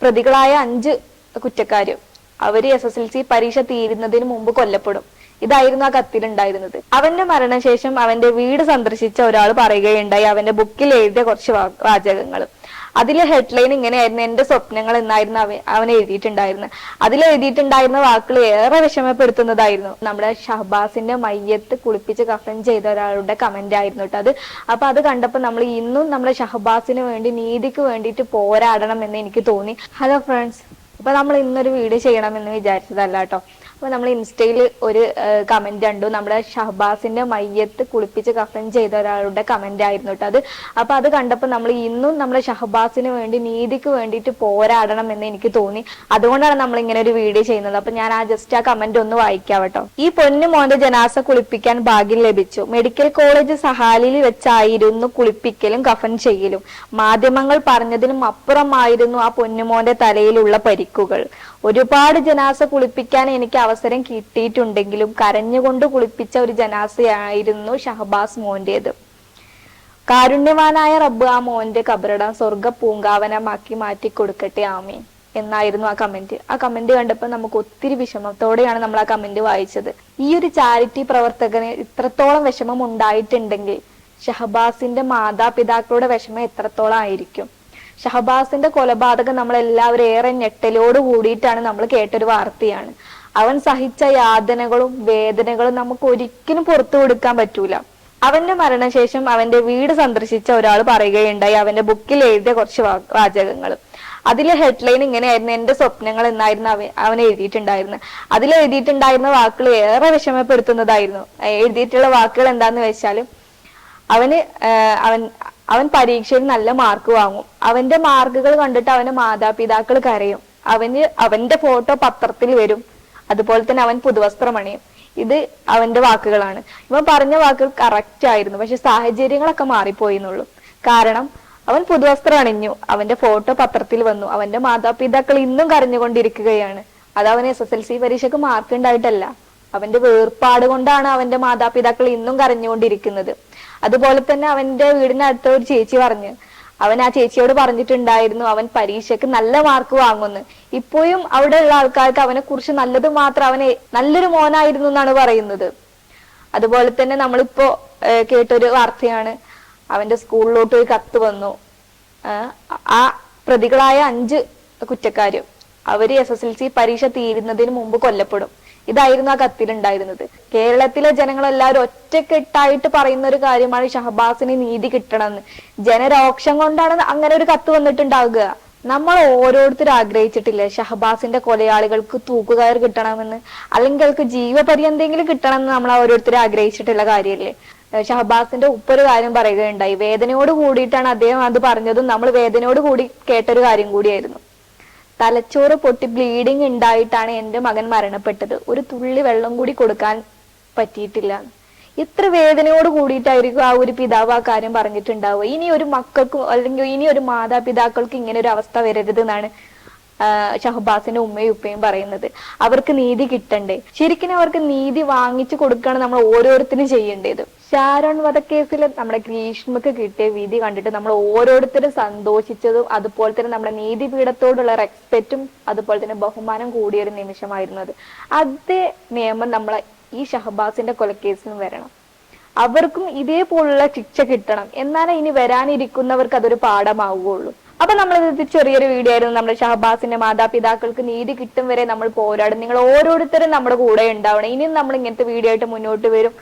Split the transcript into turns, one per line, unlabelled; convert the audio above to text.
പ്രതികളായ 5 കുറ്റക്കാര് അവര് SSLC പരീക്ഷ തീരുന്നതിന് മുമ്പ് കൊല്ലപ്പെടും. ഇതായിരുന്നു ആ കത്തിലുണ്ടായിരുന്നത്. അവന്റെ മരണശേഷം അവന്റെ വീട് സന്ദർശിച്ച ഒരാൾ പറയുകയുണ്ടായി അവന്റെ ബുക്കിൽ എഴുതിയ കുറച്ച് വാചകങ്ങൾ. അതിലെ ഹെഡ്ലൈൻ ഇങ്ങനെയായിരുന്നു, എന്റെ സ്വപ്നങ്ങൾ എന്നായിരുന്നു അവൻ എഴുതിയിട്ടുണ്ടായിരുന്നത്. അതിലെഴുതിയിട്ടുണ്ടായിരുന്ന വാക്കുകൾ ഏറെ വിഷമപ്പെടുത്തുന്നതായിരുന്നു. നമ്മുടെ ഷഹബാസിന്റെ മയ്യത്ത് കുളിപ്പിച്ച് കഫൻ ചെയ്ത ഒരാളുടെ കമന്റ് ആയിരുന്നു കേട്ടോ അത്. അപ്പൊ അത് കണ്ടപ്പോൾ നമ്മൾ ഇന്നും നമ്മുടെ ഷഹബാസിന് വേണ്ടി, നീതിക്ക് വേണ്ടിയിട്ട് പോരാടണം എന്ന് എനിക്ക് തോന്നി. ഹലോ ഫ്രണ്ട്സ്, അപ്പൊ നമ്മൾ ഇന്നൊരു വീഡിയോ ചെയ്യണമെന്ന് വിചാരിച്ചതല്ല കേട്ടോ. അപ്പൊ നമ്മൾ ഇൻസ്റ്റയിൽ ഒരു കമന്റ് കണ്ടു, നമ്മുടെ ഷഹബാസിന്റെ മയ്യത്ത് കുളിപ്പിച്ച് കഫൻ ചെയ്ത ഒരാളുടെ കമന്റ് ആയിരുന്നു കേട്ടോ അത്. അപ്പൊ അത് കണ്ടപ്പോൾ നമ്മൾ ഇന്നും നമ്മുടെ ഷഹബാസിന് വേണ്ടി, നീതിക്ക് വേണ്ടിയിട്ട് പോരാടണം എന്ന് എനിക്ക് തോന്നി. അതുകൊണ്ടാണ് നമ്മൾ ഇങ്ങനെ ഒരു വീഡിയോ ചെയ്യുന്നത്. അപ്പൊ ഞാൻ ജസ്റ്റ് ആ കമന്റ് ഒന്ന് വായിക്കാം കേട്ടോ. ഈ പൊന്നു മോന്റെ ജനാസ കുളിപ്പിക്കാൻ ഭാഗ്യം ലഭിച്ചു. മെഡിക്കൽ കോളേജ് സഹാലിൽ വെച്ചായിരുന്നു കുളിപ്പിക്കലും കഫൻ ചെയ്യലും. മാധ്യമങ്ങൾ പറഞ്ഞതിനും അപ്പുറമായിരുന്നു ആ പൊന്നുമോന്റെ തലയിലുള്ള പരിക്കുകൾ. ഒരുപാട് ജനാസ കുളിപ്പിക്കാൻ എനിക്ക് അവസരം കിട്ടിയിട്ടുണ്ടെങ്കിലും കരഞ്ഞുകൊണ്ട് കുളിപ്പിച്ച ഒരു ജനാസയായിരുന്നു ഷഹബാസ് മോന്റേത്. കാരുണ്യവാനായ റബ്ബ് ആ മോന്റെ കബറിടം സ്വർഗ പൂങ്കാവനമാക്കി മാറ്റി കൊടുക്കട്ടെ, ആമീൻ എന്നായിരുന്നു ആ കമന്റ്. ആ കമന്റ് കണ്ടപ്പോൾ നമുക്ക് ഒത്തിരി വിഷമത്തോടെയാണ് നമ്മൾ ആ കമന്റ് വായിച്ചത്. ഈ ഒരു ചാരിറ്റി പ്രവർത്തകന് ഇത്രത്തോളം വിഷമം ഉണ്ടായിട്ടുണ്ടെങ്കിൽ ഷഹബാസിന്റെ മാതാപിതാക്കളുടെ വിഷമം എത്രത്തോളം ആയിരിക്കും. ഷഹബാസിന്റെ കൊലപാതകം നമ്മളെല്ലാവരും ഏറെ ഞെട്ടലോട് കൂടിയിട്ടാണ് നമ്മൾ കേട്ടൊരു വാർത്തയാണ്. അവൻ സഹിച്ച യാതനകളും വേദനകളും നമുക്ക് ഒരിക്കലും പുറത്തു കൊടുക്കാൻ പറ്റൂല. അവന്റെ മരണശേഷം അവന്റെ വീട് സന്ദർശിച്ച ഒരാൾ പറയുകയുണ്ടായി അവന്റെ ബുക്കിൽ എഴുതിയ കുറച്ച് വാചകങ്ങൾ. അതിലെ ഹെഡ്ലൈൻ ഇങ്ങനെയായിരുന്നു, എന്റെ സ്വപ്നങ്ങൾ എന്നായിരുന്നു അവൻ എഴുതിയിട്ടുണ്ടായിരുന്നത്. അതിലെഴുതിയിട്ടുണ്ടായിരുന്ന വാക്കുകൾ ഏറെ വിഷമപ്പെടുത്തുന്നതായിരുന്നു. എഴുതിയിട്ടുള്ള വാക്കുകൾ എന്താന്ന് വെച്ചാൽ, അവൻ പരീക്ഷയിൽ നല്ല മാർക്ക് വാങ്ങും. അവന്റെ മാർക്കുകൾ കണ്ടിട്ട് അവന്റെ മാതാപിതാക്കൾ കരയും. അവന്റെ ഫോട്ടോ പത്രത്തിൽ വരും. അതുപോലെ തന്നെ അവൻ പുതുവസ്ത്രം അണിയും. ഇത് അവന്റെ വാക്കുകളാണ്. ഇവൻ പറഞ്ഞ വാക്കുകൾ കറക്റ്റ് ആയിരുന്നു. പക്ഷെ സാഹചര്യങ്ങളൊക്കെ മാറിപ്പോയിന്നുള്ളൂ. കാരണം അവൻ പുതുവസ്ത്രം അണിഞ്ഞു, അവന്റെ ഫോട്ടോ പത്രത്തിൽ വന്നു, അവന്റെ മാതാപിതാക്കൾ ഇന്നും കരഞ്ഞുകൊണ്ടിരിക്കുകയാണ്. അത് അവന് SSLC പരീക്ഷക്ക് മാർക്ക് ഉണ്ടായിട്ടല്ല, അവന്റെ വേർപാട് കൊണ്ടാണ് അവന്റെ മാതാപിതാക്കൾ ഇന്നും കരഞ്ഞുകൊണ്ടിരിക്കുന്നത്. അതുപോലെ തന്നെ അവന്റെ വീടിനടുത്ത ഒരു ചേച്ചി പറഞ്ഞു, അവൻ ആ ചേച്ചിയോട് പറഞ്ഞിട്ടുണ്ടായിരുന്നു അവൻ പരീക്ഷയ്ക്ക് നല്ല മാർക്ക് വാങ്ങുന്നു. ഇപ്പോഴും അവിടെയുള്ള ആൾക്കാർക്ക് അവനെ കുറിച്ച് നല്ലത് മാത്രം, അവനെ നല്ലൊരു മോനായിരുന്നു എന്നാണ് പറയുന്നത്. അതുപോലെ തന്നെ നമ്മളിപ്പോ കേട്ടൊരു വാർത്തയാണ്, അവന്റെ സ്കൂളിലോട്ട് ഒരു കത്ത് വന്നു. ആ പ്രതികളായ 5 കുറ്റക്കാര് അവര് SSLC പരീക്ഷ തീരുന്നതിന് മുമ്പ് കൊല്ലപ്പെടും. ഇതായിരുന്നു ആ കത്തിലുണ്ടായിരുന്നത്. കേരളത്തിലെ ജനങ്ങളെല്ലാവരും ഒറ്റക്കെട്ടായിട്ട് പറയുന്ന ഒരു കാര്യമാണ് ഷഹബാസിന് നീതി കിട്ടണമെന്ന്. ജനരോക്ഷം കൊണ്ടാണ് അങ്ങനെ ഒരു കത്ത് വന്നിട്ടുണ്ടാവുക. നമ്മൾ ഓരോരുത്തരും ആഗ്രഹിച്ചിട്ടില്ലേ ഷഹബാസിന്റെ കൊലയാളികൾക്ക് തൂക്കുകയർ കിട്ടണമെന്ന്, അല്ലെങ്കിൽ അവർക്ക് ജീവപര്യന്തെങ്കിലും കിട്ടണമെന്ന് നമ്മൾ ഓരോരുത്തരും ആഗ്രഹിച്ചിട്ടുള്ള കാര്യമല്ലേ. ഷഹബാസിന്റെ ഉപ്പൊരു കാര്യം പറയുകയുണ്ടായി, വേദനയോട് കൂടിയിട്ടാണ് അദ്ദേഹം അത് പറഞ്ഞതും നമ്മൾ വേദനയോട് കൂടി കേട്ടൊരു കാര്യം കൂടിയായിരുന്നു. തലച്ചോറ് പൊട്ടി ബ്ലീഡിങ് ഉണ്ടായിട്ടാണ് എൻ്റെ മകൻ മരണപ്പെട്ടത്. ഒരു തുള്ളി വെള്ളം കൂടി കൊടുക്കാൻ പറ്റിയിട്ടില്ല. ഇത്ര വേദനയോട് കൂടിയിട്ടായിരിക്കും ആ ഒരു പിതാവ് ആ കാര്യം പറഞ്ഞിട്ടുണ്ടാവുക. ഇനി ഒരു മക്കൾക്കും അല്ലെങ്കിൽ ഇനി ഒരു മാതാപിതാക്കൾക്ക് ഇങ്ങനെ ഒരു അവസ്ഥ വരരുത് എന്നാണ് ഷഹബാസിന്റെ ഉമ്മയും ഉപ്പയും പറയുന്നത്. അവർക്ക് നീതി കിട്ടണ്ടേ? ശരിക്കും അവർക്ക് നീതി വാങ്ങിച്ചു കൊടുക്കുകയാണ് നമ്മൾ ഓരോരുത്തരും ചെയ്യേണ്ടത്. ഷാരോൺ വധക്കേസിൽ നമ്മുടെ ഗ്രീഷ്മക്ക് കിട്ടിയ വിധി കണ്ടിട്ട് നമ്മൾ ഓരോരുത്തരും സന്തോഷിച്ചതും അതുപോലെ തന്നെ നമ്മുടെ നീതിപീഠത്തോടുള്ള റെസ്പെക്റ്റും അതുപോലെ തന്നെ ബഹുമാനം കൂടിയൊരു നിമിഷമായിരുന്നു അത്. അതേ നിയമം നമ്മളെ ഈ ഷഹബാസിന്റെ കൊലക്കേസിന് വരണം. അവർക്കും ഇതേപോലുള്ള ശിക്ഷ കിട്ടണം. എന്നാലേ ഇനി വരാനിരിക്കുന്നവർക്ക് അതൊരു പാഠമാവുകയുള്ളൂ. അപ്പൊ നമ്മളിത് ചെറിയൊരു വീഡിയോ ആയിരുന്നു. നമ്മുടെ ഷഹബാസിന്റെ മാതാപിതാക്കൾക്ക് നീതി കിട്ടും വരെ നമ്മൾ പോരാടും. നിങ്ങൾ ഓരോരുത്തരും നമ്മുടെ കൂടെ ഉണ്ടാവണം. ഇനിയും നമ്മൾ ഇങ്ങനത്തെ വീഡിയോ ആയിട്ട് മുന്നോട്ട് വരും.